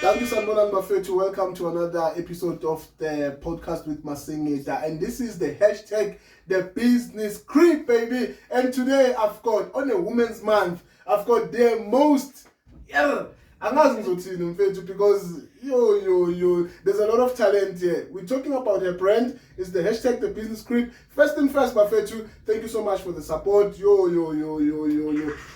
Thank you, Sanbonani Bafethu. Welcome to another episode of the podcast with Masingita. And this is the hashtag, the business creep, baby. And today I've got, on a Women's Month, I've got the most, because there's a lot of talent here. We're talking about her brand. It's the hashtag, the business creep. First and first, Bafethu, thank you so much for the support. What you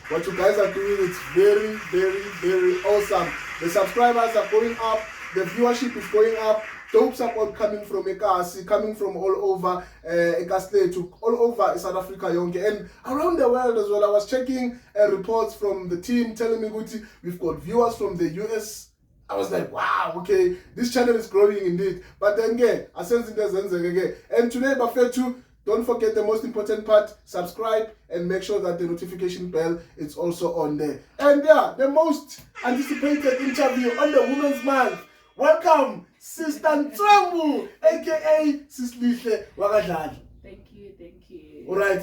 guys are doing, it's very, very, very awesome. The subscribers are going up. The viewership is going up. Dope support coming from Ekasi, coming from all over Ekasletu, all over South Africa, and around the world as well. I was checking reports from the team telling me, Guti, we've got viewers from the US. I was like, wow, okay, this channel is growing indeed. But then, I sense it again. And today, Bafethu, don't forget the most important part, subscribe and make sure that the notification bell is also on there. And the most anticipated interview on the Women's Month. Welcome, Sista Ntswembu, aka Sista Ntswembu, Dladla. Thank you. All right.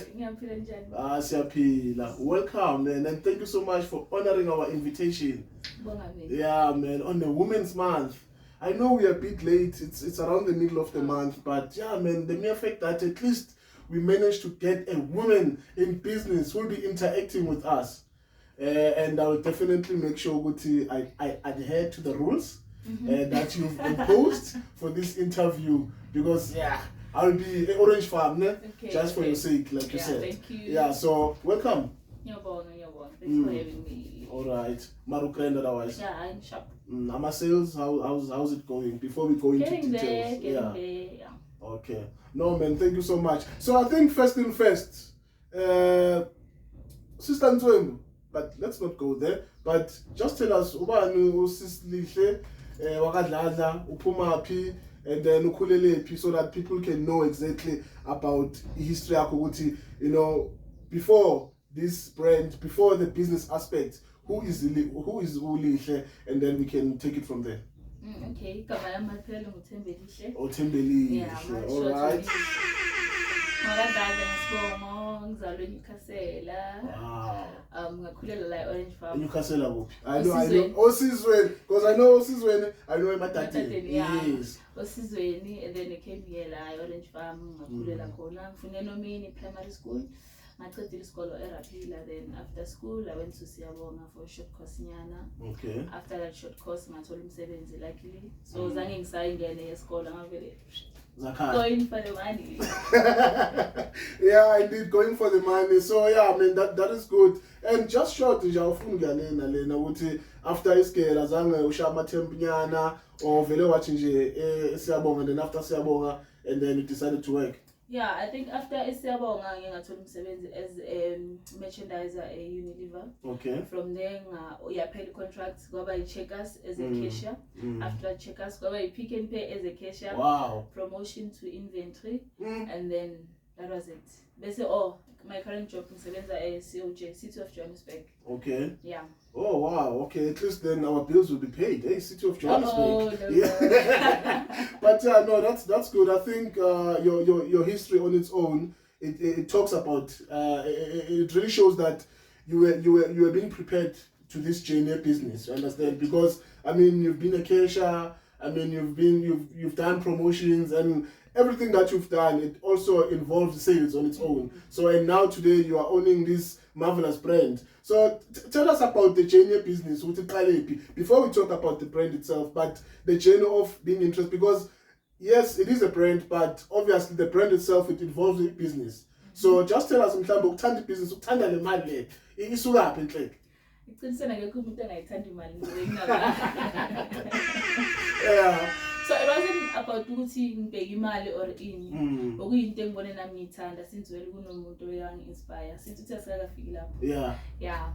Siyaphila. Welcome, man, and thank you so much for honoring our invitation. Yeah, man, on the Women's Month. I know we are a bit late. It's around the middle of the month, but yeah, man, the mere fact that at least we managed to get a woman in business who will be interacting with us, and I will definitely make sure I adhere to the rules that you've imposed for this interview, because I'll be an orange farm, just for your sake, like you said. Thank you. Yeah, so welcome. Thanks for having me. All right, Marukrend otherwise. Yeah, I'm sharp. Ama sales, how's it going? Before we go into details. Getting there. Okay. No, man, thank you so much. So I think first thing first, Sista Ntswembu, but let's not go there. But just tell us, ubani Thembe-Lihle, Dladla, uphumapi, and then ukhulelepi, so that people can know exactly about history yakho, before this brand, before the business aspect, who is Thembe-Lihle, and then we can take it from there. Okay, Thembe-Lihle. Oh, Thembe-Lihle. Yeah, all right. Wow. Ngakhulela la Orange Farm. Newcastle kuphi? I know. Osizweni, because I know Osizweni, I know eMatateni. Yes. Osizweni, and then I came here la Orange Farm, ngakhulela khona. Ngifune nomini primary school. Ngaqedile isikolo eRapila, then after school I went to Siyabonga for a short course nyana. Okay. After that short course ngathola umsebenzi luckily. So zange ngisayingene esikole ngavele going for the money. Yeah, indeed, going for the money. So yeah, I mean that is good. And just short, after iskela zange usha amathembu nyana or vele wathi nje Siyabonga, and then after Siyabonga, and then you decided to work. Yeah, I think after Siyabonga ngathola umsebenzi as a merchandiser at Unilever. Okay. From there paid contracts, kwaba checkers as a cashier. After checkers, kwaba pick and pay as a cashier. Wow. Promotion to inventory, and then that was it. They say, my current job is at COJ, City of Johannesburg. Okay. Yeah. Oh wow. Okay. At least then our bills will be paid. Hey, City of Johannesburg. No. But no, that's good. I think your history on its own, it talks about it really shows that you were being prepared to this journey of business. You understand? Because I mean, you've been a cashier. I mean, you've done promotions, and everything that you've done, it also involves sales on its own. So, and now today you are owning this marvelous brand. So tell us about the journey of business before we talk about the brand itself, but the journey of being interested, because yes, it is a brand, but obviously the brand itself, it involves a business. So just tell us, uthanda business, uthanda le mali le, isukaphi enhleke? Yeah. So it wasn't about ukuthi ngibheka imali or ini. Okuyinto engibone nami ngithanda since vele kunomuntu oyangi-inspire. Since uthe asikafiki lapho. Yeah.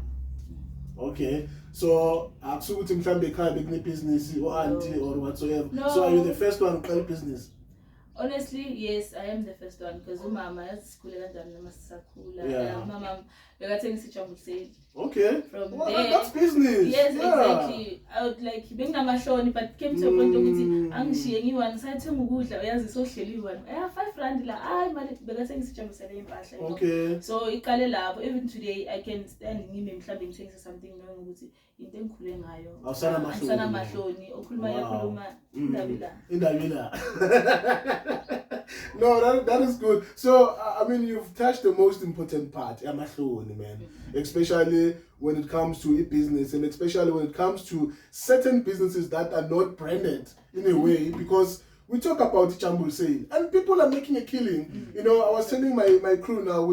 Okay. So akusukuthi mhlambe ekhaya bekune business or auntie or whatsoever. No. So are you the first one to start business? Honestly, yes, I am the first one, because umama yasikhule kanjani noma sisakhula. Mama bekathengisa ijambulseli. Okay. From well, there, that's business. yes, yeah. exactly. I would like benginamahloni, but came to a point ukuthi angishiye ngiyi-1 sayithenga ukudla uyazi sohleli i-1 R5 la hayi mali bekathengisa ijambulseli impahla. Okay. So iqale lapho. Even today I can stand ngime mhlawumbe ngithengisa something knowing ukuthi into engikhule ngayo. Awusana mahloni okhuluma yakhuluma indabila. No, that is good. So I mean, you've touched the most important part, amahloni, man. Especially when it comes to a business, and especially when it comes to certain businesses that are not branded in a way, because we talk about Jambul and people are making a killing. You know, I was telling my crew now,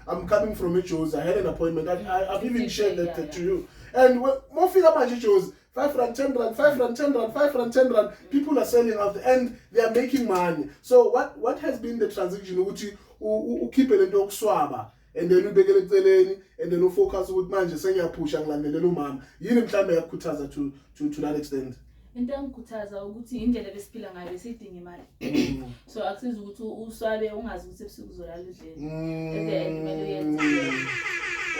I'm coming from HOs, I had an appointment, I've even shared that to you. And more figure about HOs, 5 rand, 10 rand, 5 rand, 10 rand, 5 rand, 10 rand, people are selling out and they are making money. So what has been the transition? Keep it into swaba. And then ubekele eceleni, and then focus ukuthi manje sengiyapusha ngilandelela umama yini mhlambe yakukhuthaza to that extent. Into engikhuthaza ukuthi indlela besiphila ngayo besidinga imali. So akusiza ukuthi uswabe ungazi ukuthi ebusuku uzolala udleni. At the end kumele uyenze.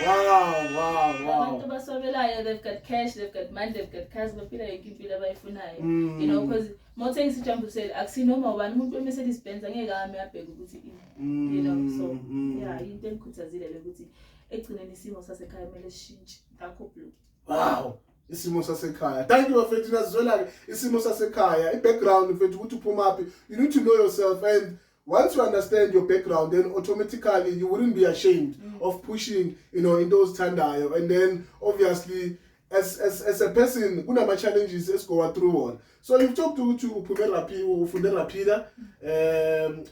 Wow. Abantu baswabelayo, they've got cash, they've got money, they've got cars, baphila yonke impilo abayifunayo. You know, because mawuthengisa ijambulseli akusinoma ubani umuntu weMercedes Benz angeke ame abheke ukuthi you know, so yeah, into engikhuthazile ukuthi egcineni isimo sasekhaya kumele sishintshe ngakho blue. Wow. Isimo sasekhaya. Thank you mfethu nazizwela isimo sasekhaya. I-background mfethu ukuthi uphuma you need to know yourself, and once you understand your background, then automatically you wouldn't be ashamed of pushing, you know, in those thandayo. And then obviously as a person, kunama challenges go through one. So you've talked to Ufunde Rapida,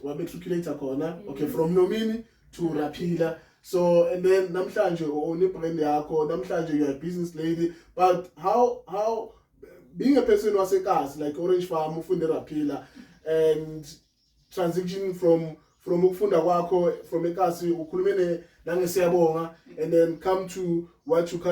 matriculator corner, okay, from Nomini to Rapida. So and then namhlanje one brand yakho, namhlanje you're a business lady, but how being a person was a cast like Orange Farm, Ufunde Rapida, and transition from ukufunda kwakho from ekasi ukhulumene nangesiyabonga, and then come to what you're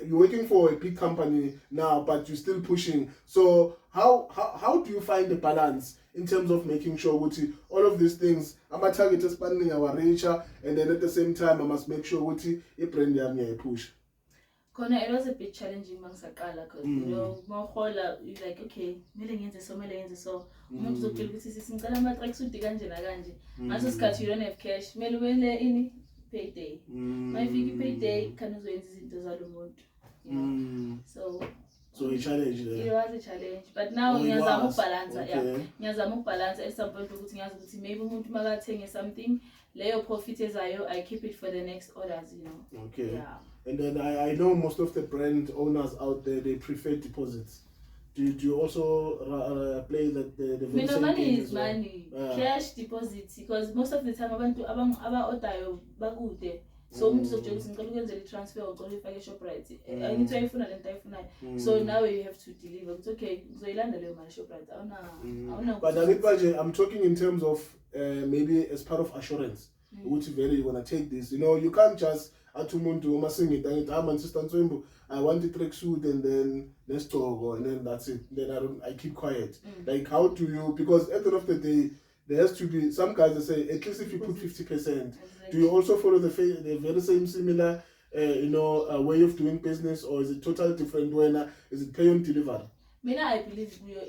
working for a big company now, but you're still pushing. So how do you find the balance in terms of making sure ukuthi all of these things ama-target expanding our reach, and then at the same time I must make sure ukuthi i-brand yami ngiyayipush? Kona, it was a bit challenging mangisaqala because you know mawuhola you like okay mele ngenze so umuntu uzokutshela ukuthi sisicela ama-tracksuit kanje nakanje ngaso sikhathi you don't have cash mele wele ini payday mayifika i-payday khani uzoyenza izinto zalo muntu, you know. So a challenge there. It was a challenge, but now ngiyazama ukubalansa. Yeah, ngiyazama ukubalansa at some point ukuthi ngiyazi ukuthi maybe umuntu makathenge something leyo profit ezayo I keep it for the next orders, you know. Okay. Yeah. And then I know most of the brand owners out there, they prefer deposits. Do you also play that the money is money, cash deposits, because most of the time abantu aba-ordayo bakude. So umuntu uzokutshela ukuthi ngicela ukwenzela i-transfer ucela uyifake eShoprite. Angithi uyayifuna lento ayifunayo. So now you have to deliver. It's okay. Uzoyilanda leyo mali eShoprite. Awuna. But I'm talking in terms of maybe as part of assurance. Which very you're gonna take this. You know, you can't just atumuntu uma singita ngithi Sista Ntswembu, I want the tracksuit and then let's talk, and then that's it. Then I keep quiet. Like how do you, because at the end of the day there has to be some guys that say at least if you put 50%. Do you also follow the very same similar way of doing business, or is it totally different? When is it pay on delivery? I believe we are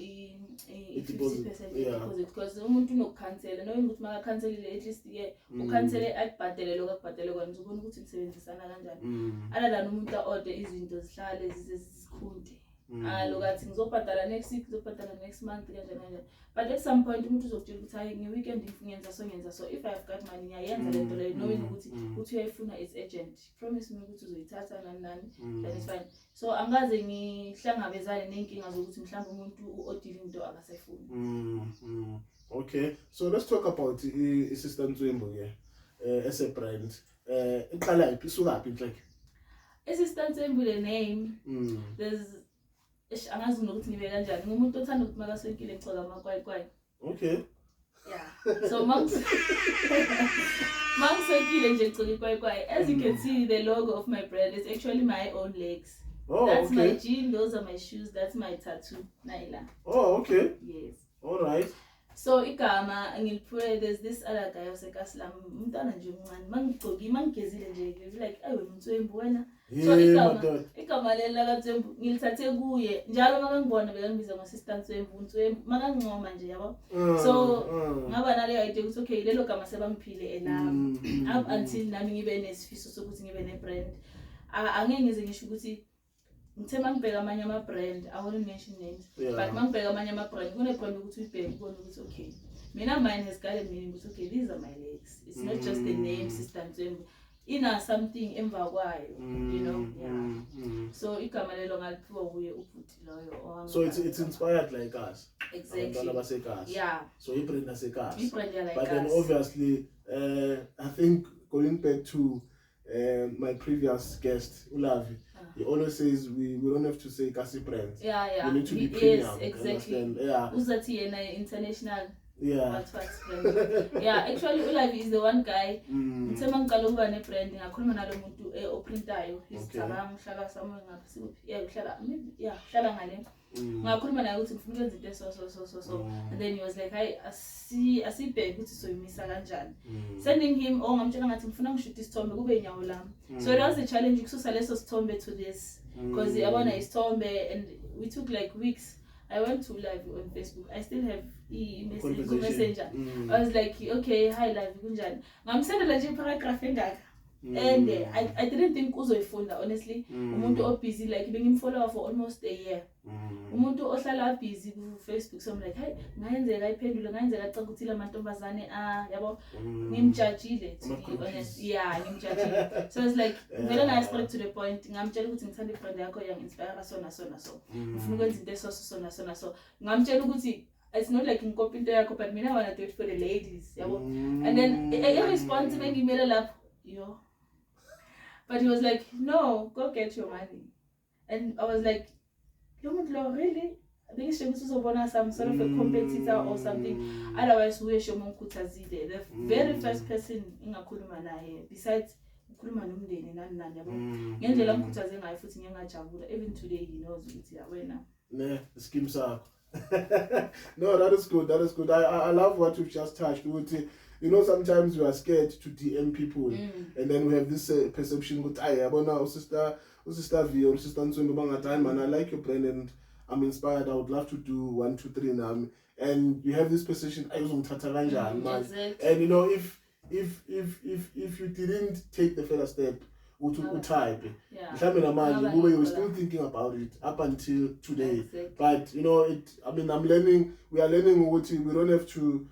50% deposit because umuntu unokukhansela knowing ukuthi makakhanselile at least ukhansele akubhadele lokho akubhadele kona uzobona ukuthi nisebenzisana kanjani other than umuntu order izinto zihlale zizikhunde lokathi ngizobhadala next week ngizobhadala next month kanjani. But at some point umuntu uzokutshela ukuthi hayi nge-weekend ngiyenza so if I've got money ngiyayenza lento leyo knowing ukuthi uyayifuna it's urgent, promise me ukuthi uzoyithatha nani then it's fine. So angaze ngihlangabezane nenkinga zokuthi mhlawumbe umuntu u-ordile into akasayifuni. Okay, so let's talk about Sista Ntswembu as a brand. Iqala iphi isukaphi inhleke? Sista Ntswembu the name there's angazi nokuthi ngibe kanjani ngumuntu othanda ukuthi makasonkile ngicela amakwayikwayi. Okay. Yeah. So mangisonkile nje ngicela ikwayikwayi. As you can see, the logo of my brand is actually my own legs. Oh, that's okay. My jean, those are my shoes, that's my tattoo, Naila. Oh, okay. Yes. All right. So igama ngiliphiwe, there's this other guy osekasilam umntana nje umncane mangigcoki mangigezile nje like ayi wena Ntswembu wena. So igama lela kaNtswembu ngilithathe kuye njalo makangibona bekangibiza ngoSista Ntswembu makangincoma nje yabo. So ngaba nale idea ukuthi okay lelo gama sebangiphile elami up until nami ngibe nesifiso sokuthi ngibe ne-brand. Angeke ngize ngisho ukuthi ngithe mangibheka amanye ama-brand, I won't mention names, but mangibheka amanye ama-brand, kune-brand ukuthi uyibheke ubone ukuthi okay, mina mine has got a meaning ukuthi okay, these are my legs. It's not just the name Sista Ntswembu. Ina something emva kwayo, you know, yeah. So igama lelo ngaliphiwa kuye ubhuti loyo. So it's inspired like us. Exactly. Yeah. So i-brand asekhaya. I-brand like us. But then obviously, I think going back to my previous guest, Ulavi, he always says we don't have to say Kasi brands. Yeah. We need to be premium. Yes, exactly. Yeah. Uzati international. Yeah. Yeah, actually Ulavi is the one guy. Ngithe ngiqala ukuba ne-brand ngakhuluma nalo muntu oprintayo. Isicabanga ngihlala somewhere ngapha. Yeah, uhlala ngale. Ngakhuluma naye ukuthi ngifuna ukwenza into so. And then he was like, "Hayi asibheke ukuthi soyimisa kanjani." Sending him ngamtshela ngathi ngifuna ngishuta isithombe kube inyawo lami. So it was a challenge ukususa leso sithombe to this because yabona isithombe and we took like weeks. I went to live on Facebook. I still have messenger. I was like, okay, hi live kunjani. Ngamsendela nje paragraph engaka. And I didn't think uzoyifunda honestly. Umuntu obusy like bengimfollow for almost a year. Umuntu ohlala busy ku Facebook, so I'm like, hey, ngayenzeka iphendule ngayenzeka xa ukuthi lamantombazane yabo ngimjudgile to be honest. Yeah, ngimjudgile. So it's like vele na straight to the point. Ngamtshela ukuthi ngithanda ifriend yakho yang inspire so. Ngifuna ukwenza into so. Ngamtshela ukuthi it's not like ngicopy into yakho, but mina I want to do it for the ladies, yabo. And then a response bengimela lapho, yo. But he was like, no, go get your money. And I was like, really? I think she was some sort of a competitor or something. Otherwise, we should mukutazide. The very first person in Akuluma naye, besides Kuluma numdeni nani yabo. Ngendlela mkutaze ngayo futhi ngiyangajabula. Even today he knows ukuthi wena. Ne, scheme sakho. No, that is good. I love what you've just touched. You know, sometimes we are scared to DM people, and then we have this perception that Sister V or Sista Ntswembu time, and I like your brand and I'm inspired. I would love to do 1, 2, 3 now. And you have this perception. And you know, if you didn't take the first step, you type. You were still thinking about it up until today. Exactly. But you know, we are learning. We don't have to.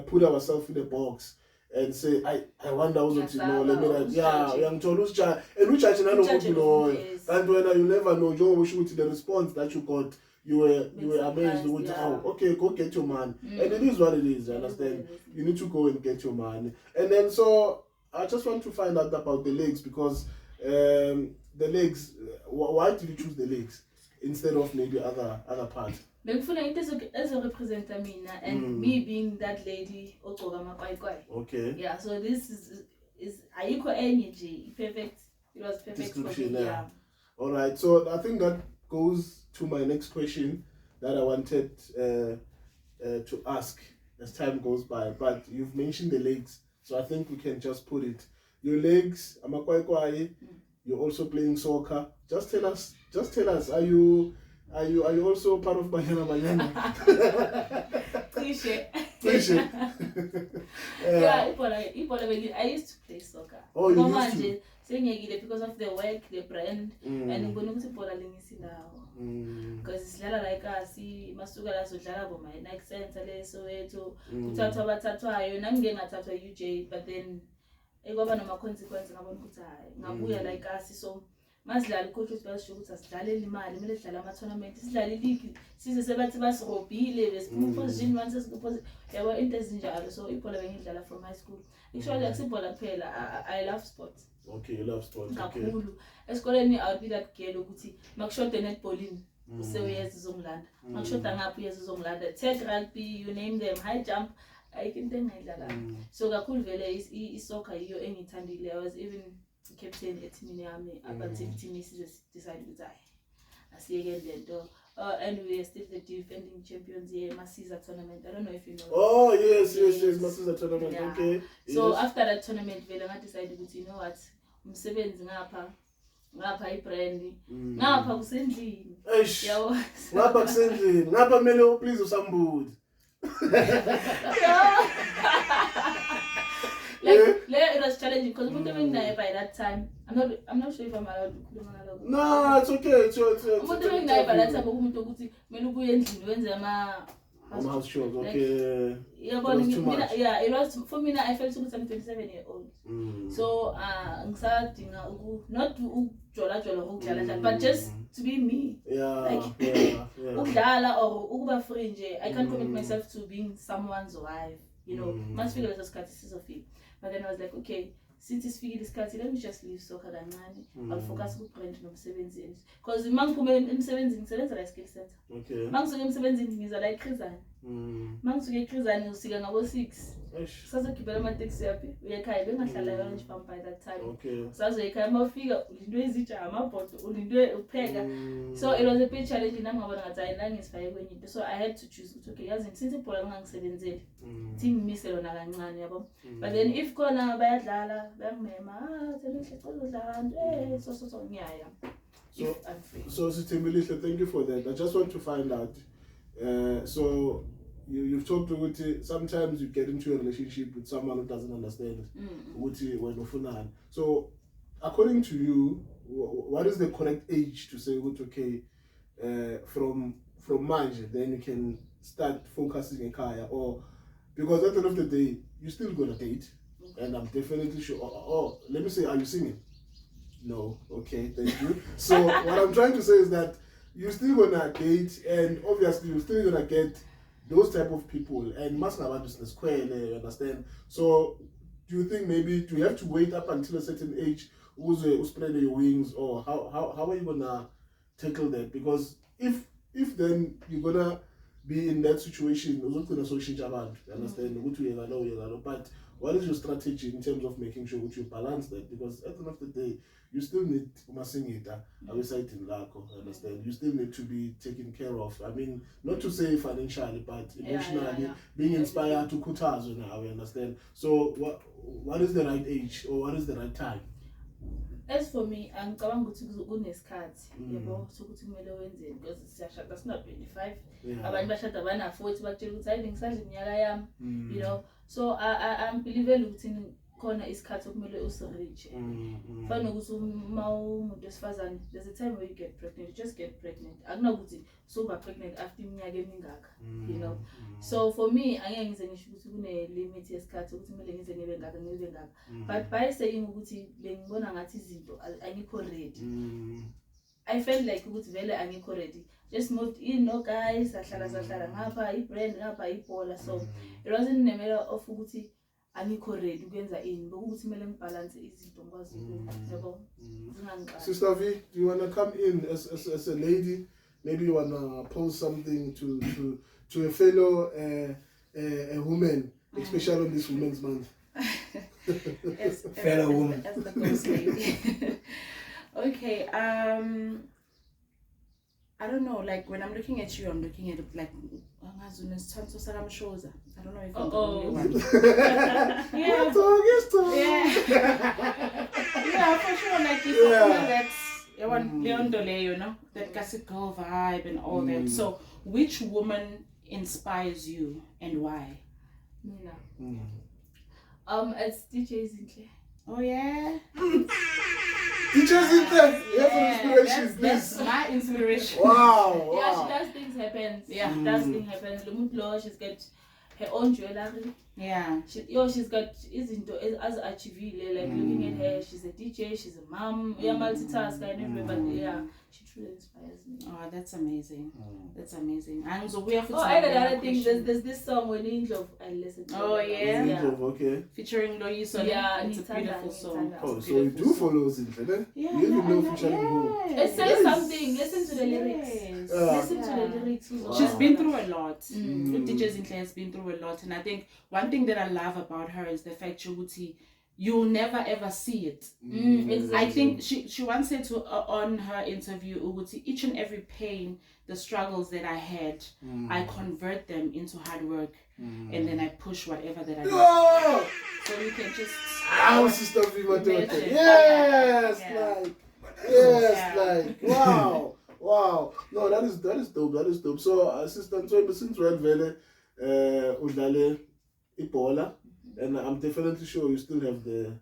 Put ourselves in a box and say, I wonder also to know, let me young Cholus child, and which I know, and when you never know, Joe will shoot the response that you got, you were amazed with okay, go get your man. And it is what it is, you understand? You need to go and get your man. And then so I just want to find out about the legs because the legs, why did you choose the legs instead of maybe other parts? Bengifuna into ezorepresenta mina and me being that lady ogcoka amakwayikwayi. Okay. Yeah, so this is ayikho enye nje perfect. It was perfect for me. Yeah. All right. So I think that goes to my next question that I wanted to ask as time goes by. But you've mentioned the legs, so I think we can just put it. Your legs, amakwayikwayi. You're also playing soccer. Just tell us. Are you also part of Banyana? Cliche. Yeah, I used to play soccer. Oh, you used to? Because of the work, the brand, and I'm going to play now. Because it's like us, masuka la sodlala bo my next sense so to uthathwa abathathwayo nami ngeke ngathathwa UJ, but then ekwaba nama consequences ngabona ukuthi hayi ngabuya like us so masidlala coach uthi basho ukuthi asidlalele imali kumele sidlale ama tournament sidlale league size sebathi basirobhile besiphuma position 1 sesipose yabo into ezinjalo. So ibhola bengidlala from high school. Actually akusibhola kuphela, I love sports. Okay, you love sports. Kakhulu esikoleni I would be that girl ukuthi makushoda netballing usewuyeza uzongilanda, makushoda ngaphi uyeza uzongilanda, tag rugby, you name them, high jump ayikho into engayidlala. So kakhulu vele isoccer yiyo engithandile. I was even captain eteamini yami up until team decides ukuthi hayi asiyeke lento and we are still the defending champions here, Masiza tournament. I don't know if you know. Oh yes, Masiza tournament. Yeah. Okay. So yes. after that tournament, I decided, you know what, umsebenzi ngapha ibrand ngapha kusendlini yabo ngapha kusendlini ngapha kumele uplease usambudi it was challenging because by that time I'm not sure if I'm allowed to khuluma ngalokho. No, it's okay. By that time umuntu ukuthi kumele ubuye endlini wenze house chores, okay. Yeah, it was for me. I felt I'm 27 years old. So ngisadinga not ukudlala but just to be me. Ukudlala or ukuba free nje. I can't commit myself to being someone's wife. You know, must figure this isikhathi. But then I was like, okay, since it's figured isikhathi, let me just leave soccer kancane. I'll focus on brand nomsebenzi. Because mangiphume emsebenzini ngisebenza la skill center. Okay. Mangisuke emsebenzini ngiza la eKrizani. Mangisuke eKrizani usika ngabo 6. Sasogibela amateksi yaphi uyekhaya bengahlala yona nje by that time. Okay. Sazoyekhaya mawufika ulinto ezitsha amabhodo ulinto upheka. So it was a bit challenging nami ngabona ngathi ayinangisifake kwenye into. So I had to choose ukuthi okay yazi since ibhola ngangisebenzele. Team mise lona kancane yabo. But then if khona bayadlala bayangimema Thembe-Lihle cozodlala so ngiyaya. So Thembe-Lihle, thank you for that. I just want to find out so you've talked about it. Sometimes you get into a relationship with someone who doesn't understand when ufunani. So according to you, what is the correct age to say okay from manje then you can start focusing in kaya, or because at the end of the day you're still gonna date, and I'm definitely sure let me say, are you single? No. Okay, thank you. So what I'm trying to say is that you're still gonna date, and obviously you're still gonna get those type of people, and must have business square, you understand? So do you think maybe do you have to wait up until a certain age who spread your wings, or how are you gonna tackle that? Because if then you're gonna be in that situation, you understand? But what is your strategy in terms of making sure that you balance that? Because at the end of the day, you still need understand? You still need to be taken care of. I mean, not to say financially, but emotionally, being inspired to kutazo now, we understand? So what is the right age, or what is the right time? As for me, ngicabanga ukuthi kunesikhathi yabo sokuthi kumele wenzeni, because siyashada sina 25 abanye bashada bana 40 bakutshela ukuthi hayi ngisadla iminyaka yami, you know. So I'm believing ukuthi khona isikhathi okumele usireach. Fana ukuthi uma umuntu esifazane, there's a time where you get pregnant, you just get pregnant. Akunakuthi soba pregnant after iminyaka emingaka, you know. So for me, angeke ngize ngisho ukuthi kune limit yesikhathi ukuthi kumele ngize ngibe ngaka. But by saying ukuthi bengibona ngathi izinto angikho ready, I felt like ukuthi vele angikho ready. Just moved in, no guys, sahlala ngapha ibrand ngapha ibhola. So it wasn't a matter of ukuthi angikho ready ukwenza ini, bokuthi kumele ngibalance izinto ngikwazi yabo. Sister V, do you want to come in as a lady? Maybe you want to post something to a fellow a woman, especially on this Women's Month. Fellow woman. As the first lady. Okay, I don't know, like when I'm looking at you, I'm looking at it like I don't know if I'm the only one. Yeah, for sure, like it's something that's you know, that gossip girl vibe and all that. So which woman inspires you and why? Mina. It's DJ Zinhle. Oh yeah. DJ Zinhle, inspiration. That's my inspiration. Wow. Yeah, she does things happen. Yeah, does things happen. She's got her own jewelry. Yeah. She's got izinto as achievile, like looking at her, she's a DJ, she's a mom, multitasker and everything, but she truly inspires me. Oh, that's amazing. That's amazing. And so we have to another thing, there's this song when Angel I listen to. Oh yeah. Okay. Featuring Loyiso. Yeah, it's a beautiful song. Oh, so you do follow Zinhle? Yeah. You even know featuring who? It says something. Listen to the lyrics. Listen to the lyrics. Wow. She's been through a lot. DJ Zinhle has been through a lot, and I think one thing that I love about her is the fact she you'll never ever see it. Exactly. I think she once said to on her interview, Uguti, each and every pain, the struggles that I had, I convert them into hard work, and then I push whatever that I do. So you can just Sister Viva, yes, like wow. No, that is dope. So Sister Ntswembu, since Thembe-Lihle udlale ibola, and I'm definitely sure you still have the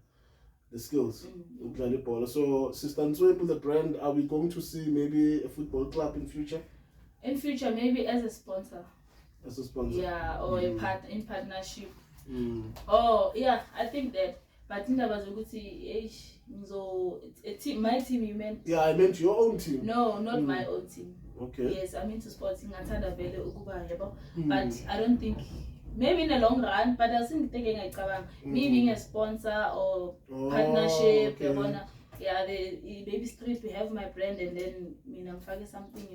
skills udlale ibola. So Sister Ntswembu, the brand, are we going to see maybe a football club in future? In future, maybe as a sponsor. Yeah, or in partnership. Oh yeah, I think that. But in my team, you meant? Yeah, I meant your own team. No, not my own team. Okay. Yes, I'm into sports. But I don't think, maybe in the long run, but I was thinking me being a sponsor or partnership. Okay. Yeah, the baby street, we have my brand, and then I'm finding something,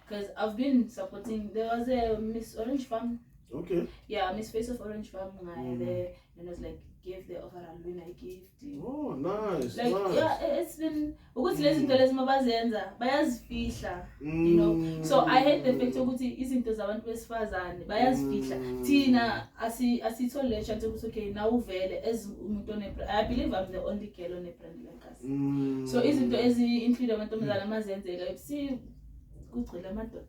because I've been supporting. There was a Miss Orange Farm. Okay. Yeah, Miss Face of Orange Farm there, and it was like gave the overall winner gift. Oh, nice. Like nice. Yeah, it's been ukuthi lezi zinto lezi mabazenza bayazifihla, So I hate the fact ukuthi izinto zabantu besifazane bayazifihla. Thina asithole le chance ukuthi okay, now uvele as umuntu I believe I'm the only girl on a brand like us. So izinto ezi-include amantombazane amazenzeka see kugcwele amadoda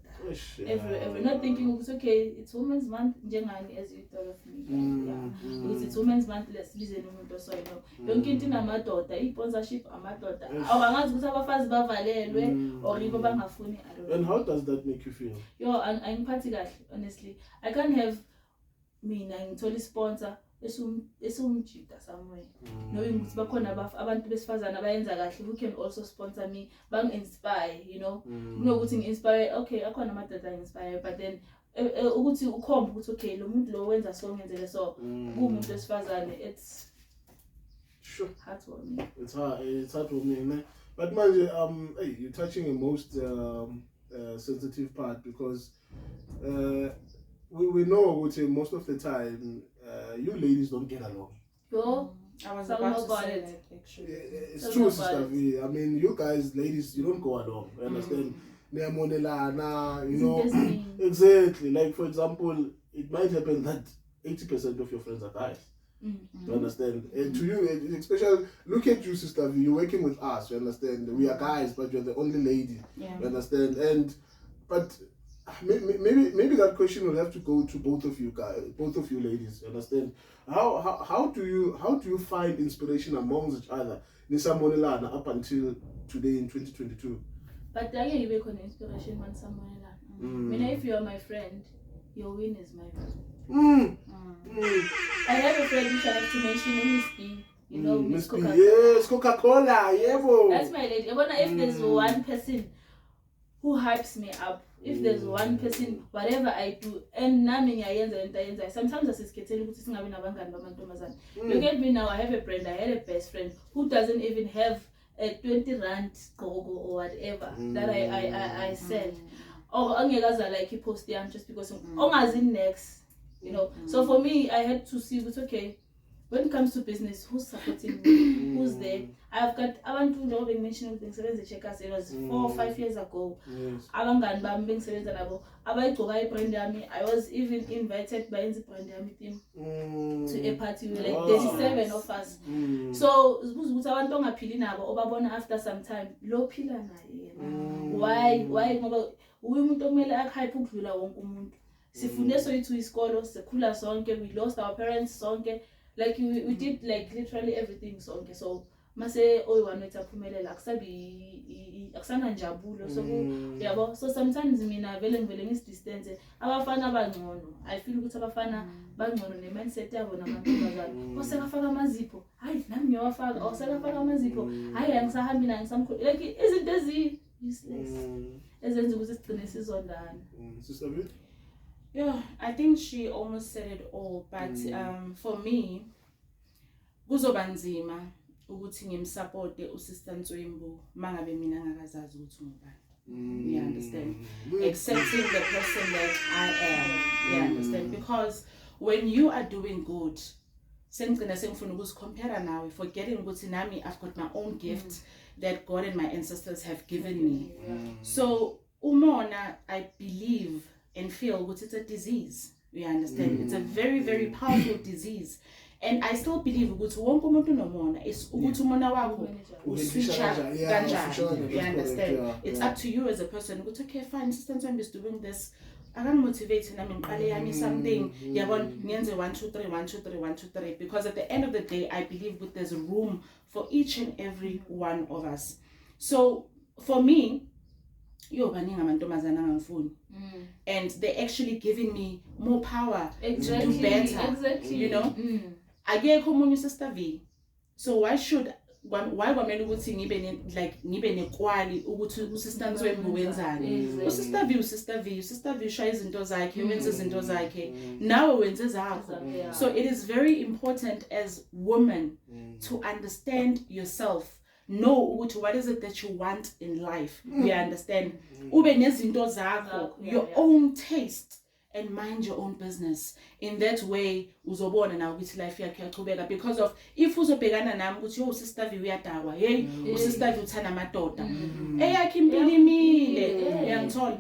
every not thinking ukuthi okay, it's Women's Month njengani as you thought of me. Because it's Women's Month, let's listen umuntu so yonke into inamadoda, i-sponsorship amadoda abangazi ukuthi abafazi bavalelwe or yibo bangafuni. I don't know. And how does that make you feel? Angiphathi kahle, honestly. I can't have mina ngithola sponsor esumjida somewhere, knowing ukuthi bakhona abantu besifazana abayenza kahle who can also sponsor me, bang-inspire, kunokuthi ngi-inspire, okay, akhona amadoda ngi-inspire, but then ukuthi ukhombe ukuthi okay, lo muntu lo wenza so ngenzele so kuwumuntu wesifazane, it's heartwarming. It's heartwarming, ne? But manje, hey, you're touching a most sensitive part, because we know ukuthi most of the time you ladies don't get along. I was about to say that, actually. It's true, Sister V. I mean, you guys, ladies, you don't go along. You understand? Exactly. Like, for example, it might happen that 80% of your friends are guys. You understand? And to you, especially, look at you, Sister V. You're working with us. You understand? We are guys, but you're the only lady. Yeah. You understand? But maybe that question will have to go to both of you guys, both of you ladies. You understand? How do you find inspiration amongst each other? Nisamonelana up until today in 2022. But again, you make an inspiration when someone if you are my friend, your win is my win. I have a friend which I have to mention, Miss B. Miss Coca-Cola. Yes, Coca-Cola. Yeah, that's my lady. If there's one person who hypes me up, if there's one person, whatever I do, and sometimes I say, look at me now, I have a friend, I had a best friend who doesn't even have a 20 rand gogo or whatever that I sell. Or like he post them just because in next, So for me, I had to see what's okay. When it comes to business, who's supporting me? Who's there? I've got abantu njengoba bengimention ukuthi ngisebenza eCheckers, it was 4 or 5 years ago. Abangani bami bengisebenza nabo abayigcoka ibrand yami. I was even invited by ibrand yami team to a party. We were like 37 of us. So ukuthi abantu ongaphili nabo obabona after some time lo phila naye yena. Why ngoba umuntu okumele akhype ukudlula wonke umuntu. Sifunde soyithu isikolo sekhula sonke, we lost our parents sonke. Like we did like literally everything sonke. So mase oyiwanethu aphumelela akusana njabulo so sometimes mina vele ngisidistance abafana abangcono. I feel ukuthi abafana bangcono ne mindset yabo namantombazana osekafaka amazipho hayi nami ngiyawafaka osekafaka amazipho hayi angisahambi la ngisamkhulu like izinto ezi useless ezenza ukuthi sigcine sizondana. Sister V? Yeah, I think she almost said it all, but for me kuzoba nzima ukuthi ngimsupporte uSista Ntswembu mangabe mina ngakazazi ukuthi ngubani. You understand? Accepting the person that I am. You understand? Because when you are doing good, sengcina sengifuna ukuzicompare nawe, forgetting ukuthi nami I've got my own gift that God and my ancestors have given me. So umona, I believe and feel ukuthi it's a disease. You understand? It's a very, very powerful disease. And I still believe ukuthi wonke umuntu unomona, is ukuthi umona wakho uswitcha kanjani. You understand? It's up to you as a person. Ukuthi okay, fine, Sista Ntswembu is doing this. I can motivate nami ngiqale yami something. Yabona ngiyenze 1 2 3 1 2 3 1 2 3, because at the end of the day I believe that there's room for each and every one of us. So for me, baningi amantombazana angangifuni, and they're actually giving me more power to do better. You know, akekho omunye uSister V, so why kwamele ukuthi ngibe nekwali ukuthi uSister Ntswembu wenzani. uSister V ushaya izinto zakhe, wenza izinto zakhe, nawe wenze zakho. So it is very important as women to understand yourself. Know what is it that you want in life. You understand? Ube nezinto zakho, your own taste, and mind your own business. In that way, uzobona na ukuthi life yakhe iyaqhubeka, because of if uzobhekana nami ukuthi yo Sister V uyadakwa, hey uSister V uthanda amadoda, eyakhe impilo imile, uyangithola,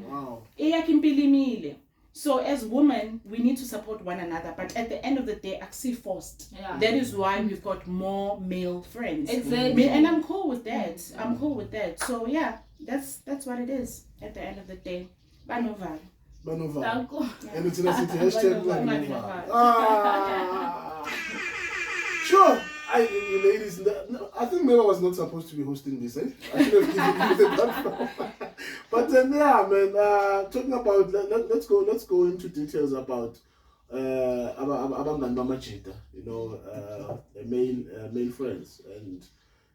eyakhe impilo imile. So as women, we need to support one another, but at the end of the day, actually forced. That is why we've got more male friends. Exactly. And I'm cool with that. I'm cool with that. So yeah, that's what it is at the end of the day. Banoval. And it's in a city hashtag Sure. Ladies, I think Mela was not supposed to be hosting this, eh? I should have given you the platform. But then, yeah, man, talking about, let's go into details about Mama Chita, you know, male friends, and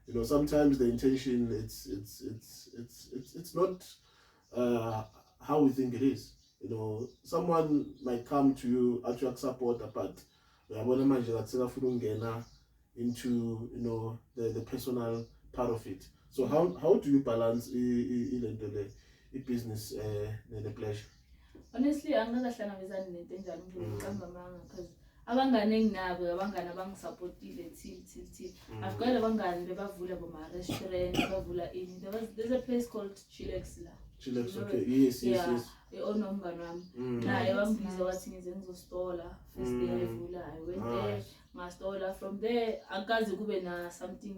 you know, sometimes the intention it's not how we think it is. You know, someone might come to you, attract support, but into, you know, the personal part of it. So how do you balance the business the pleasure? Honestly, angakahlangabezani nento enjalo ngicabanga because abangane enginabo abangane abangisupportile till I've got abangane bebavula boma restaurant, bavula in there's a place called Chilex la. Chilex, okay. Yes. Onomngane wami naye wambiza wathi ngize ngizostola first day ayivula, I went there ngastola. From there akaze kube na something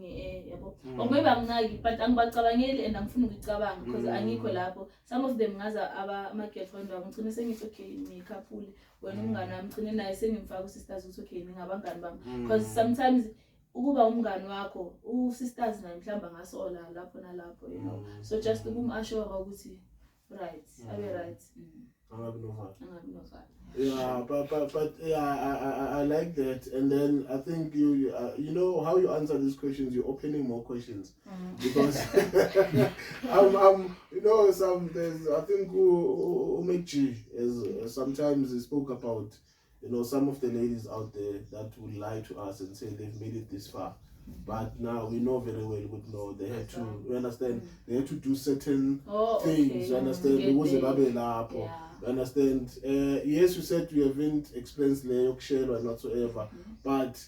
yabo maybe anginaki, but angibacabangeli and angifuni ukucabanga because angikho lapho. Some of them ngaza ama girlfriend wami ngicine sengithi okay ngikhaphule, wena umngane wami ngicine naye sengimfaka uSisters ukuthi okay ngingabangani bami, because sometimes ukuba umngane wakho uSisters naye mhlamba ngasola lapho nalapho, you know. So just ukumasho ukuthi right, abe right. Yeah, but yeah, I like that. And then I think you know how you answer these questions, you're opening more questions because you know, there's I think Umechi is sometimes he spoke about, you know, some of the ladies out there that will lie to us and say they've made it this far. But now we know very well, they had to, you understand, they had to do certain things, you understand, you understand. Yes, you said you haven't experienced Yorkshire or whatsoever, but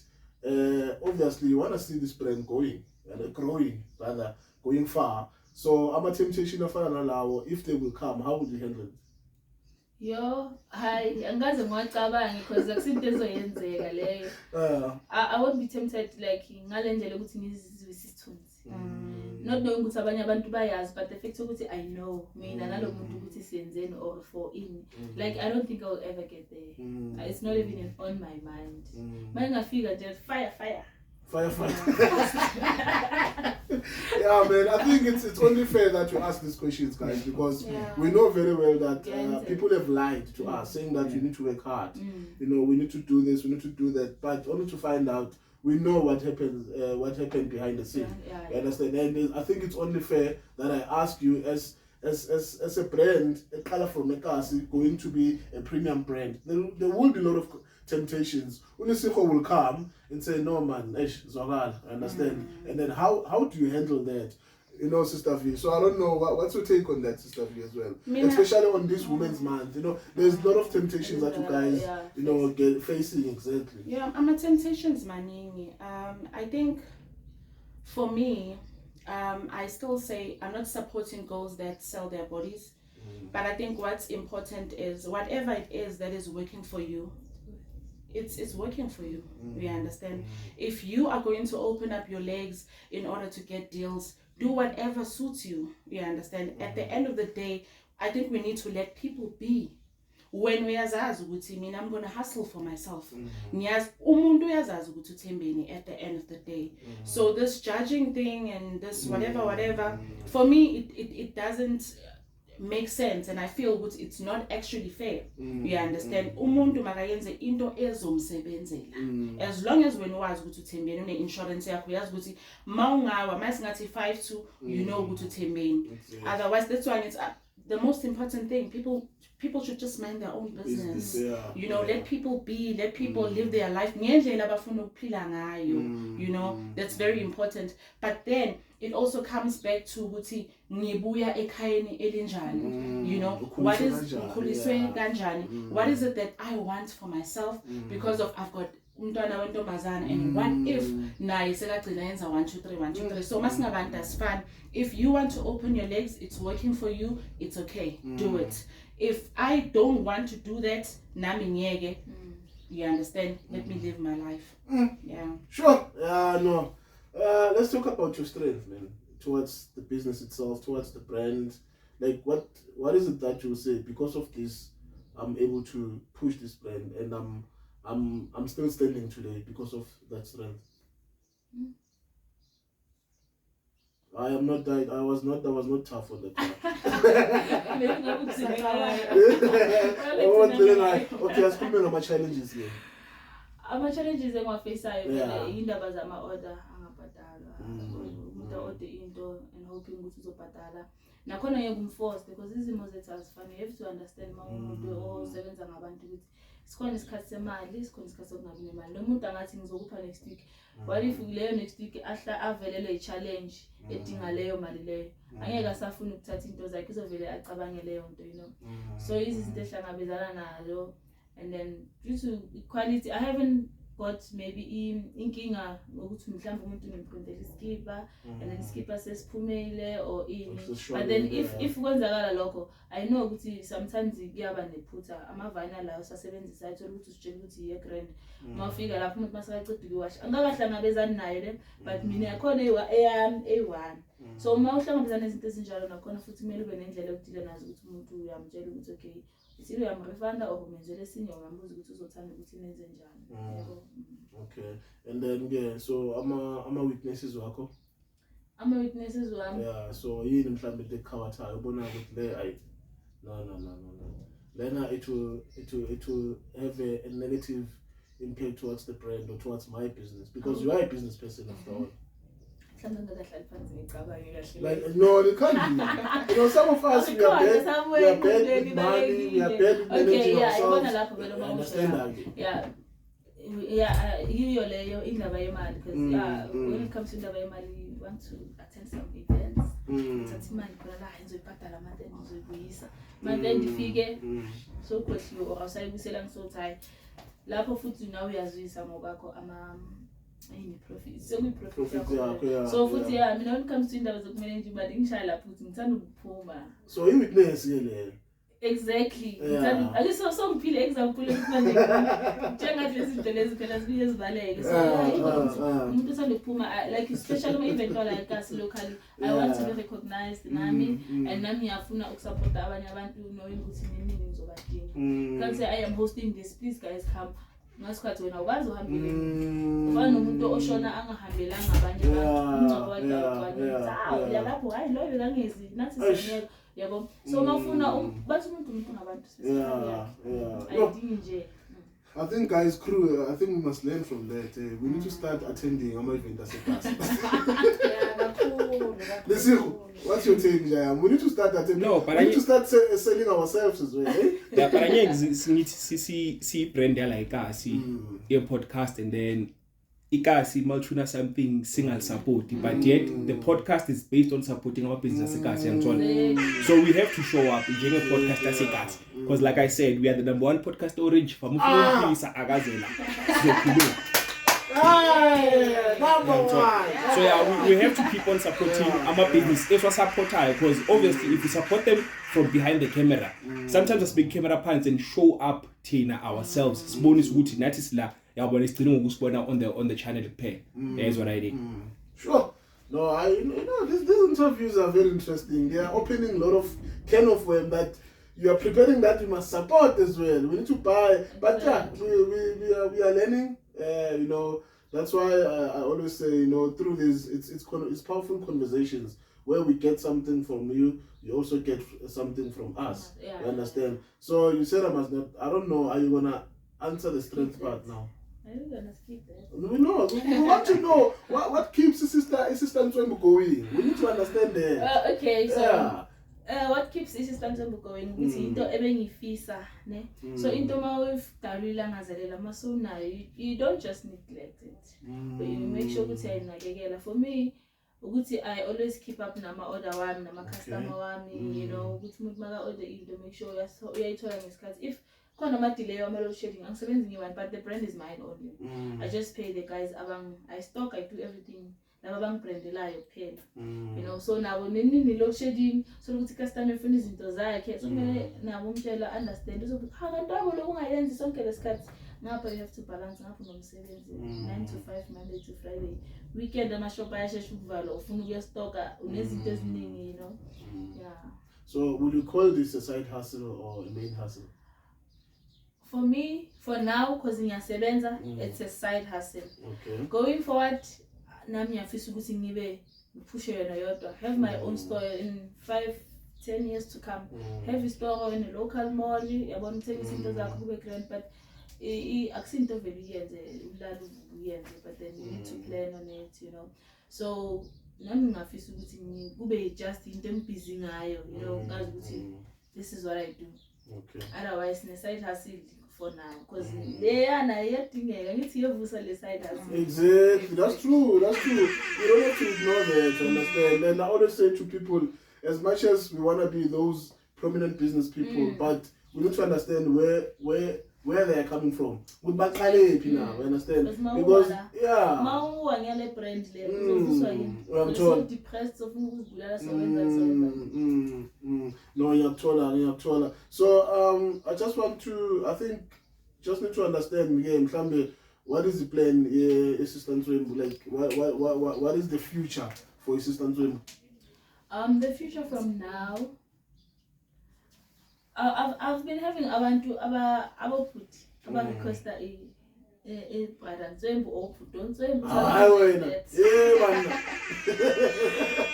obviously you want to see this brand going, growing, rather, going far. So I'm a temptation of allow, if they will come, how would you handle it? Yo, hi, angaze ngiwacabanga because akusinto ezoyenzeka leyo. I won't be tempted like ngalendlela ukuthi ngizizwise isithunzi. Not knowing ukuthi abanye abantu bayazi, but the fact ukuthi I know mina nalomuntu ukuthi siyenzeni or for in, like I don't think I will ever get there. It's not even on my mind. Mangafika nje fire. Yeah, man, I think it's only fair that you ask these questions, guys, because we know very well that people have lied to us, saying that you need to work hard, you know, we need to do this, we need to do that, but only to find out we know what happened behind the scene. You understand? And I think it's only fair that I ask you, as a brand, a color from Nekasi going to be a premium brand, there will be a lot of temptations. Unisiko will come and say, no man, Zogal, understand? And then how do you handle that? You know, Sister V. So I don't know, what's your take on that, Sister V, as well? Mina, especially on this Women's Month. You know, there's a lot of temptations that you guys, you know, get facing. Exactly. Yeah, I'm a temptations manini. I think for me, I still say I'm not supporting girls that sell their bodies. But I think what's important is whatever it is that is working for you, it's working for you. You understand? If you are going to open up your legs in order to get deals, do whatever suits you. You understand? At the end of the day, I think we need to let people be. When we uyazazi ukuthi mina I'm going to hustle for myself. Ngiyazi umuntu uyazazi ukuthi uthembeni at the end of the day. So this judging thing and this whatever, for me it doesn't make sense, and I feel that it's not actually fair. You understand? Umuntu makayenze into ezomsebenzela. As long as when wazi ukuthi uthembeni une insurance yakho yazi ukuthi mawungawa masingathi 5-2 you know ukuthi uthembeni. Otherwise that's why it's the most important thing. People should just mind their own business. You know, let people be, let people live their life. Ngendlela abafuna ukuphila ngayo. You know, that's very important. But then it also comes back to ukuthi ngibuya ekhayeni elinjani. You know, what is ukhuliswe kanjani? What is it that I want for myself because of I've got umntwana wentombazana, and what if naye sekagcina yenza 1 2 3 1 2 3. So masingabantu, that's fine. If you want to open your legs, it's working for you, it's okay, do it. If I don't want to do that, nami ngeke. You understand? Let me live my life. Yeah. Sure. No. Let's talk about your strength, man. Towards the business itself, towards the brand. Like, what is it that you say? Because of this, I'm able to push this brand, and I'm still standing today because of that strength. I am not that. I was not tough on that part. Okay, let's come on my challenges here. Ama-challenges engiwafaceayo indaba zama-order angabhadalwa. Umuntu order into and hoping ukuthi uzobhadala. Nakhona ngeke umforce because izimo zethu azifani. You have to understand umuntu osebenza ngabantu ukuthi sikhona isikhathi semali, sikhona isikhathi sokungabi nemali. Lo muntu angathi ngizokupha next week. What if leyo next week avelelwe i-challenge edinga leyo mali leyo? Angeke asafuna ukuthatha into zakhe, uzovele acabange leyo nto, you know. So izinto ehlangabezana nazo. And then due to equality, I haven't got maybe inkinga ngokuthi mhlawumbe umuntu ngimprintele iskipa and then iskipa sesiphumele or ini. But then if kwenzakala lokho, I know ukuthi sometimes kuyaba nephutha ama-vinyl lawo sasebenzisa ayithola ukuthi usitshela ukuthi ye-grand. Mawufika lapho umuntu masakaqeda ukuwasha angakahlangabezani nayo le, but mina yakhona A1. So uma uhlangabezana nezinto ezinjalo nakhona futhi kumele ube nendlela yokudila nazo ukuthi umuntu uyamtshela ukuthi okay, it's either uyamrefunda or umenzele esinye uyambuza ukuthi uzothanda ukuthi nenze njani. Okay. And then so ama-weaknesses wakho? Ama-weaknesses wami? Yeah, so yini mhlawumbe into ekukhabathayo ubona ukuthi le no. Then it will have a negative impact towards the brand or towards my business, because you are a business person after all. Like, no, it can't be. You know, some of us, we are bad with money, we are bad with managing ourselves. I understand that. Yiyo leyo indaba yemali, because when it comes to indaba yemali, you want to attend some events. Uthatha imali khona la ngizoyibhadala manje ngizoyibuyisa. Manje ndifike so khohliwe or awusayibuyisela ngisothi hayi. Lapho futhi nawe uyazwisa ngokakho profit. So we profit. So futhi mina when it comes to indaba zokumele nje imali ngishaya lapho futhi ngithanda ukuphuma. So i-weakness yele. Exactly. Ake so ngiphile example ukuthi manje njengathi lezi zinto lezi phela zibiye zivaleke. So umuntu usanda ukuphuma, like especially my event like us locally, I want to be recognized nami, and nami ngiyafuna ukusupport abanye abantu knowing ukuthi nini ngizobadinga. Can't say I am hosting this, please guys come. Ngasikhathi wena ukwazi uhambile. Ufana nomuntu oshona angahambelanga abanye abantu. Ngcabanga lapho hayi lo bekangezi nathi sineke. Yabo. So mafuna bathi umuntu ngabantu specifically. I think guys crew, I think we must learn from that. We need to start attending event as a class. Listen, what's your take, Jaya? We need to start attending. No, but we need to start selling ourselves as well. Yeah, but I need to see brand like us, see a podcast, and then ikasi maltuna something single support, but yet the podcast is based on supporting our business ikasi and so on. So we have to show up in a podcast as ikasi, because like I said, we are the number one podcast orange for agazela. So yeah, we have to keep on supporting our business. It's what support, because obviously if we support them from behind the camera, sometimes as big camera pants and show up Tina ourselves. Small is good, that is la. Yeah, but it's still on the channel pay. That's what I did. Sure. No, these interviews are very interesting. They are opening a lot of can of worms that you are preparing that we must support as well. We need to buy, but yeah, we are learning. That's why I always say, through this, it's powerful conversations where we get something from you. You also get something from us. Yeah. You understand? So you said I don't know. Are you gonna answer the strength part now? Are you gonna skip that? We know. We want to know what keeps Sista Ntswembu going. We need to understand that. Okay, so what keeps Sista Ntswembu going? Into ebengifisa, ne. So into mawudarila ngazalela masona, you don't just neglect it, but you make sure ukuthi ayinakekela. For me, I always keep up nama order wami, nama customer wami, ukuthi umuntu maka order into, make sure uyayithola ngesikhathi. If khona delay wama load shedding, angisebenzi ngiwani, but the brand is mine only. I just pay the guys I stock, I do everything. Laba bangibrandelayo kuphela. So nabo nini load shedding, so ukuthi customer efuna izinto zakhe, so nabo umtshela understand ukuthi kanti abo lokungayenzi sonke lesikhathi. Ngapha you have to balance ngapha nomsebenzi 9 to 5 Monday to Friday. Weekend amashop ayashesha ukuvala, ufuna ukuyostocka, unezinto eziningi, Yeah. So would you call this a side hustle or a main hustle? For me, for now, because ngiyasebenza, it's a side hustle. Okay. Going forward, nami ngiyafisa ukuthi ngibe ngipushe yona yodwa. Have my own store in 5-10 years to come. Have a store in a local mall. Yabona uthengisa into zakho kube grand, but akusinto vele uyenze ulala uyenze, but then you need to plan on it, So nami ngiyafisa ukuthi kube just into engibusy ngayo, ngazi ukuthi this is what I do. Okay. Otherwise, the side hustle for now, because they are not yet the side hustle. Exactly, that's true. You don't have to ignore that, understand? And I always say to people, as much as we want to be those prominent business people, but we need to understand where they are coming from. We understand? Because I'm told. Depressed of No, you're taller. So I just need to understand again, what is the plan, Sista Ntswembu? Like what is the future for Sista Ntswembu? The future from now, I've been having abantu abaputhi abarequesta brother Ntswembu or Ntswembu.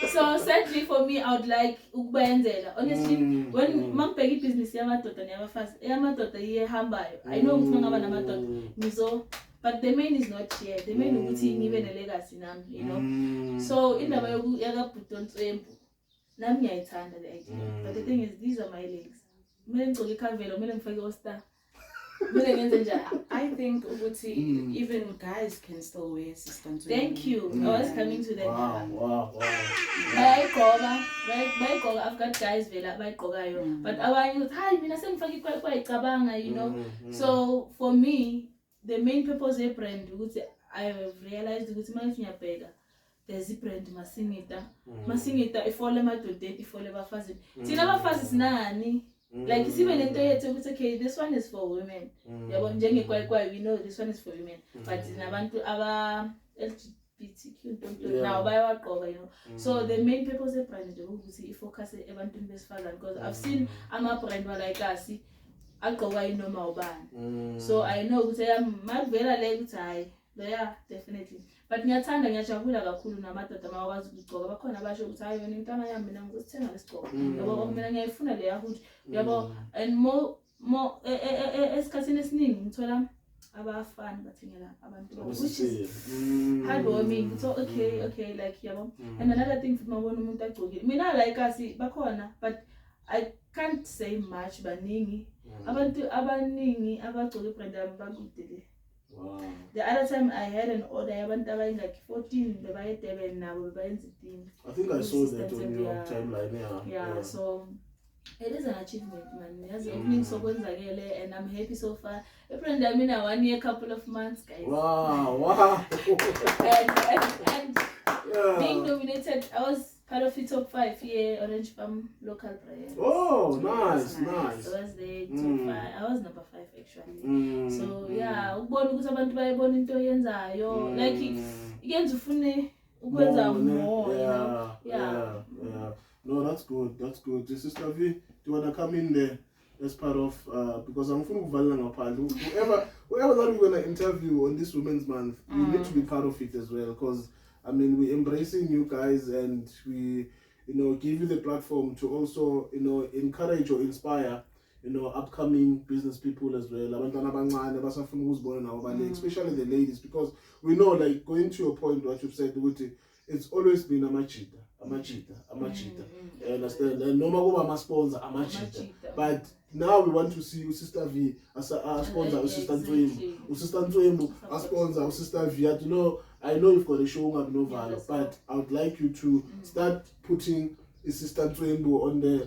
So sadly for me, I would like ukubenzela. Honestly, when mangibheka business yamadoda neyabafazi, yamadoda iyehambayo. I know ukuthi ngaba namadoda but the main is not here. The main ukuthi ngibe nelegacy nami, So indaba yakabhuti Ntswembu nami ngiyayithanda the idea. But the thing is, these are my legs. I think even guys can still wear Sista Ntswembu. Thank you. I was coming to that. Wow. I've got guys but abanye hi mina sengifake kwayicabanga, So for me, the main purpose of brand I have realized ukuthi manje ngiyabheka there's a brand masingita ifole madodeni ifole abafazi. Thina abafazi sinani like isibe lento yethu ukuthi okay, this one is for women. Yabo njengekwayi we know this one is for women, but nabantu aba LGBTQ now bayawagqoka, So the main purpose of brand ukuthi ifocus ebantwini besifazane, because I've seen ama-brand like us agqoka inoma ubani. So I know ukuthi makuvela le ukuthi hayi yeah, definitely. But ngiyathanda ngiyajabula kakhulu namadoda mawakwazi ukugqoka. Bakhona abasho ukuthi hayi wena intwana yami mina ngizothenga lesigqoko. Yabo mina ngiyayifuna le yahood. Yabo and more esikhathini esiningi ngithola abafana bathengela abantu, which is heartwarming. So okay like yabo. And another thing futhi mabona umuntu agqokile. Mina like asi bakhona, but I can't say much baningi. Abantu abaningi abagqoka ibrand yami bakudele. Wow. The other time I had an order, abantu like 14, bebaye now, bebayenza thing. I think I saw that on your timeline. Yeah, so it is an achievement, man. There's opening so and I'm happy so far. A friend I mean 1 year, couple of months, guys. Wow. and being nominated, I was part of the top 5 here, Orange Farm local brand. Oh, nice. I was the top 5. I was number 5 actually. So yeah, ukubona ukuthi abantu bayibona into oyenzayo, like iyenza ufune ukwenza more, you know. Yeah. No, that's good. Sister V, do you want to come in there as part of because I'm from whoever that we're going to interview on this Women's Month, you need to be part of it as well, because I mean, we're embracing you guys, and we, give you the platform to also, encourage or inspire, upcoming business people as well. Especially the ladies, because we know, like, going to your point, what you've said, it's always been a machita. You understand? And no matter what sponsor, a machita. But now we want to see you, Sister V, as a sponsor, Sista Ntswembu. Sista Ntswembu, a sponsor, Sister V. I know you've got a show up no value, but I would like you to start putting Sista Ntswembu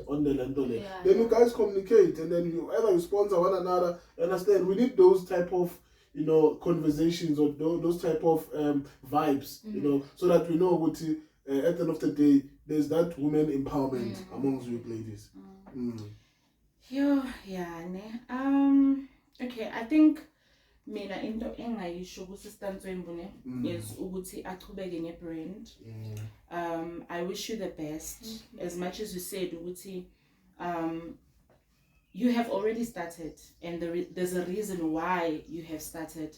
on the lentole. Then you guys communicate, and then you sponsor one another. Understand? We need those type of conversations or those type of vibes, so that we know what at the end of the day there's that women empowerment amongst you ladies. Okay, I think mina into engayisho kuSista Ntswembu is ukuthi aqhubeke ngebrand. I wish you the best. As much as you said ukuthi you have already started, and there's a reason why you have started.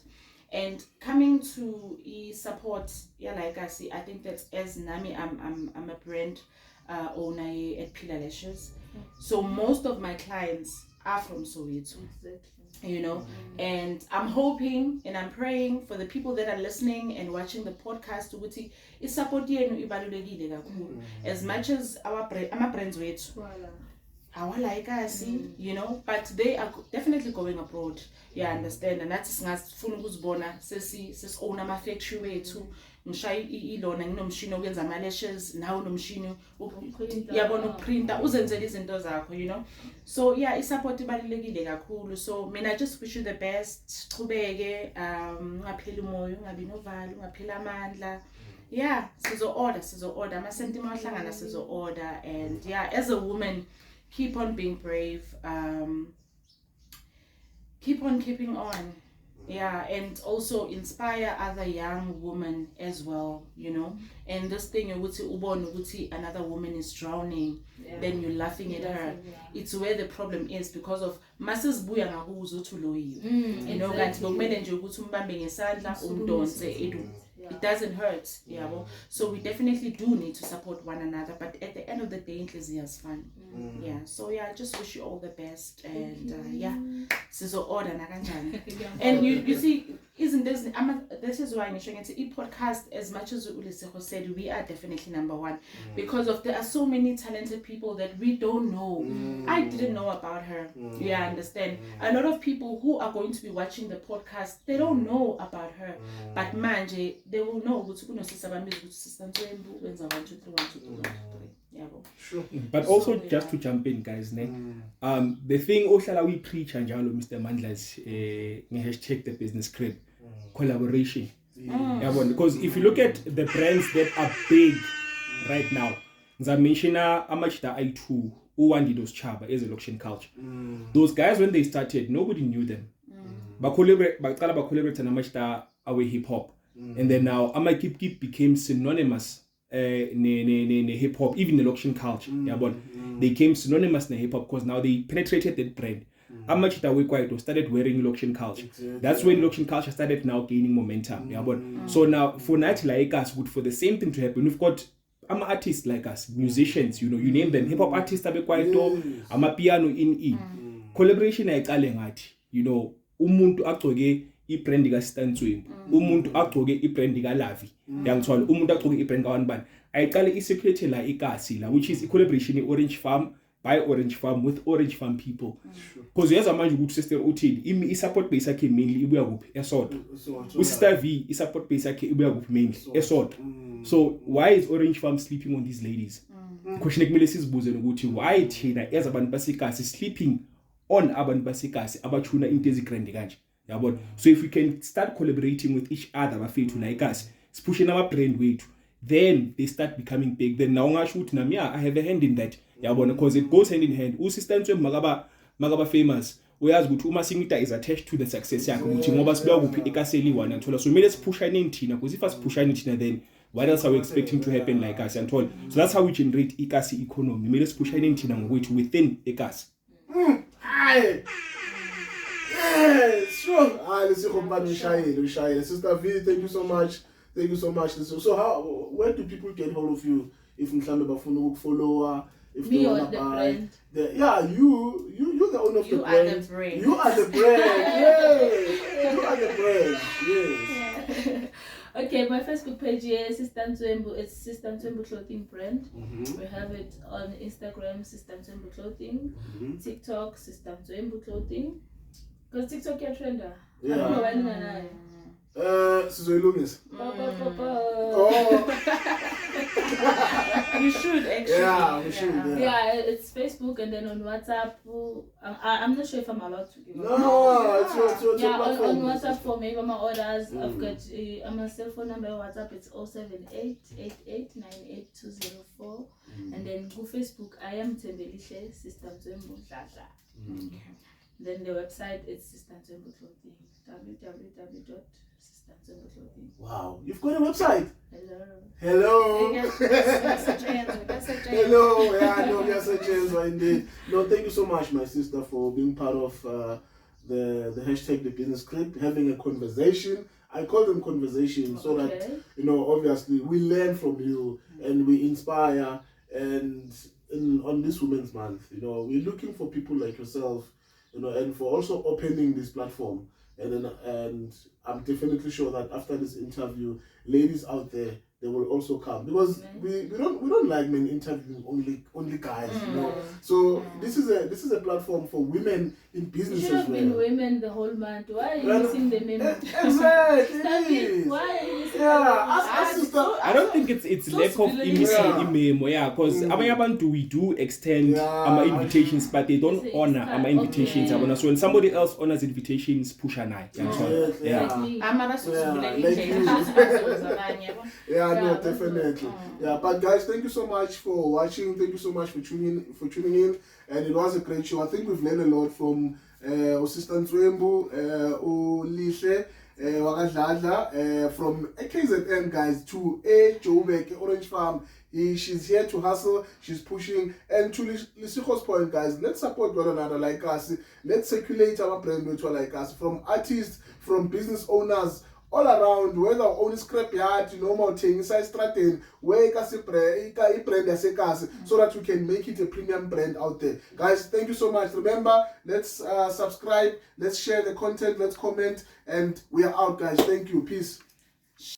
And coming to support, like I see, I think that as Nami, I'm a brand owner at Thembe-Lihle. So most of my clients are from Soweto, and I'm hoping and I'm praying for the people that are listening and watching the podcast ukuthi support yenu ibalulekile kakhulu. As much as our brands wethu like I see, but they are definitely going abroad. Yeah, I understand. And that's singafuna ukuzibona sesi-own ama-factory wethu. Ngishaya ilona nginomshini okwenza ama-lashes, nawe unomshini yabona ukuprinta uzenzele izinto zakho, So yeah, i-support ibalulekile kakhulu. So I just wish you the best. Qhubeke, ungapheli umoya, ungabi novalo, ungapheli amandla. Yeah, sizo-order. Ama-sentiment ahlangana sizo-order. And yeah, as a woman, keep on being brave, keep on keeping on, and also inspire other young women as well, and this thing another woman is drowning, then you're laughing at her. It's where the problem is, because of masses buya ngakuzo uthi kanti bokumele nje ukuthi umbambe ngesandla umdonse it doesn't hurt, so we definitely do need to support one another, but at the end of the day inhliziyo is fun. So I just wish you all the best, and sizo-order nakanjani. And you see, this is why ngisho ngithi podcast, as much as uLisiho said, we are definitely number 1, because there are so many talented people that we don't know. I didn't know about her. Understand? A lot of people who are going to be watching the podcast, they don't know about her, but manje they will know ukuthi kunosisa bamizi ukuthi Sista Ntswembu wenza 1 2 3 1 2 3 1 2 3. Sure. But also just to jump in, guys, the thing ohlala we preach njalo Mr. Mandla's #the business crib collaboration. Because if you look at the brands that are big right now, ngizamenshina amachita i2 uWandidos Chaba as a Loction Culture. Those guys, when they started, nobody knew them. Baqala collaborate namachita awe hip hop. And then now Amakip became synonymous ne hip hop, even the Loction Culture. They became synonymous in hip hop because now they penetrated that brand. Amachita we quite started wearing Loction Culture. That's when Loction Culture started now gaining momentum. So now for night like us, for the same thing to happen, we've got artists like us, musicians, you name them, hip hop artists abe kwaito, amapiano in collaboration ayiqale ngathi, umuntu agcoke ibrand ka Sista Ntswembu, umuntu agcoke ibrand ka Lavi, yangithwala umuntu agcoke ibrand ka Wanibani. Ayiqale isecurity la ikasi la, which is a collaboration Orange Farm by Orange Farm with Orange Farm people. Because you have a man good sister uthini i-support base yakhe mainly ibuya kuphi eSoto. Sister V i-support base yakhe ibuya kuphi mainly eSoto. So why is Orange Farm sleeping on these ladies? Question ekumele sizibuze ukuthi why thina as abantu baseKasi sleeping on abantu baseKasi abathuna into ezigrande kanje. Yabona. So if we can start collaborating with each other bafethu la eKasi, sipushing our brand wethu, then they start becoming big. Then now ngasho ukuthi nami I have a hand in that. Yabona, because it goes hand in hand. Sista Ntswembu magaba famous. Uyazi ukuthi uma singita is attached to the success yakhe ukuthi ngoba sibuya kuphi eKaseli wana thola. So kumele sipushane thina because if us pushane thina then what else are we expecting to happen like us and all? So that's how we generate eKasi economy. Kumele sipushane thina ngokwethu within eKasi. Yes, sure. Let's see. Sister V, thank you so much. Thank you so much. So where do people get hold of you if mhlambe bafuna ukufollow? If me or the brand? You're the owner of the brand. You are the brand. You are the brand. Yes. You are the brand. Yes. Okay, my Facebook page is Sista Ntswembu. It's Sista Ntswembu Clothing Brand. We have it on Instagram, Sista Ntswembu Clothing. TikTok, Sista Ntswembu Clothing. Because TikTok is trender. Yeah. I don't know why not. Sizoyilungisa. You should actually. Yeah, we should. Yeah, it's Facebook and then on WhatsApp. I'm not sure if I'm allowed to give. No, it's your platform. On WhatsApp for maybe my orders. I've got my cell phone number on WhatsApp. It's 07888982004. And then go Facebook. I am Thembe-Lihle, Sista Ntswembu, Dladla. Then the website is Sista Ntswembu Clothing. www.sistantswembu.clothing. Wow, you've got a website. Hello. Hello. Hello. Yeah, no, we are such indeed. No, thank you so much, my sister, for being part of the hashtag the business script, having a conversation. I call them conversations so that obviously we learn from you and we inspire. And on this Women's Month, we're looking for people like yourself, and for also opening this platform. And I'm definitely sure that after this interview, ladies out there, they will also come, because we don't like men interviewing only guys, So this is a platform for women in business as well. Should have been women the whole month. Why are you missing the men? Exactly. Why are you missing I don't think it's lack of imemo, because abantu we do extend our invitations, but they don't honor our invitations. So when somebody else honors invitations, push an eye. No, definitely. But guys, thank you so much for watching. Thank you so much for tuning in. And it was a great show. I think we've learned a lot from Sista Ntswembu, Lihle, Dladla, from KZN guys to Joburg, Orange Farm. She's here to hustle, she's pushing, and to Lisiko's point, guys, let's support one another like us. Let's circulate our brand like us, from artists, from business owners, all around, whether own scrapyard, normal thing, size strategy, where brand so that we can make it a premium brand out there. Guys, thank you so much. Remember, let's subscribe, let's share the content, let's comment, and we are out, guys. Thank you. Peace.